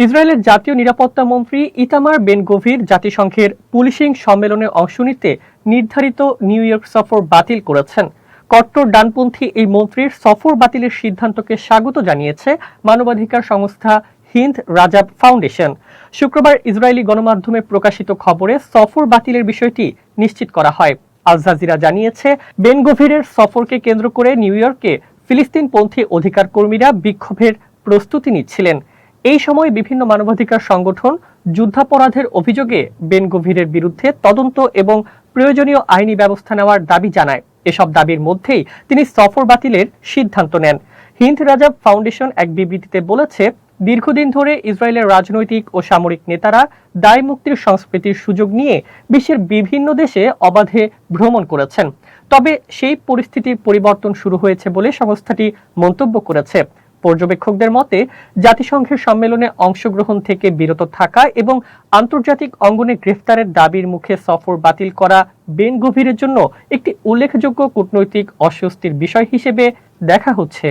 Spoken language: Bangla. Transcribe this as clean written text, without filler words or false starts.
ইসরায়েলের জাতীয় নিরাপত্তা মন্ত্রী ইতামার বেন গভির জাতিসংঘের পুলিশিং সম্মেলনে অংশ নিতে নির্ধারিত নিউ ইয়র্ক সফর বাতিল করেছেন। কট্টর ডানপন্থী এই মন্ত্রীর সফর বাতিলের সিদ্ধান্তকে স্বাগত জানিয়েছে মানবাধিকার সংস্থা হিন্দ রাজাব ফাউন্ডেশন। শুক্রবার ইসরায়েলি গণমাধ্যমে প্রকাশিত খবরে সফর বাতিলের বিষয়টি নিশ্চিত করা হয়। আল জাজিরা জানিয়েছে, বেন গভিরের সফরকে কেন্দ্র করে নিউ ইয়র্কে ফিলিস্তিনপন্থী অধিকার কর্মীরা বিক্ষোভের প্রস্তুতি নিচ্ছিলেন। এই সময় বিভিন্ন মানবাধিকার সংগঠন যুদ্ধাপরাধের অভিযোগে বেন গভিরের বিরুদ্ধে তদন্ত এবং প্রয়োজনীয় আইনি ব্যবস্থা নেওয়ার দাবি জানায়। এসব দাবির মধ্যেই তিনি সফর বাতিলের সিদ্ধান্ত নেন। হিন্দ রাজাব ফাউন্ডেশন এক বিবৃতিতে বলেছে, দীর্ঘদিন ধরে ইসরায়েলের রাজনৈতিক ও সামরিক নেতারা দায় মুক্তির সংস্কৃতির সুযোগ নিয়ে বিশ্বের বিভিন্ন দেশে অবাধে ভ্রমণ করেছেন। তবে সেই পরিস্থিতির পরিবর্তন শুরু হয়েছে বলে সংস্থাটি মন্তব্য করেছে। পর্যবেক্ষকদের মতে, জাতিসংঘের সম্মেলনে অংশগ্রহণ থেকে বিরত থাকা এবং আন্তর্জাতিক অঙ্গনে গ্রেফতারের দাবির মুখে সফর বাতিল করা বেন গভিরের জন্য একটি উল্লেখযোগ্য কূটনৈতিক অস্বস্তির বিষয় হিসেবে দেখা হচ্ছে।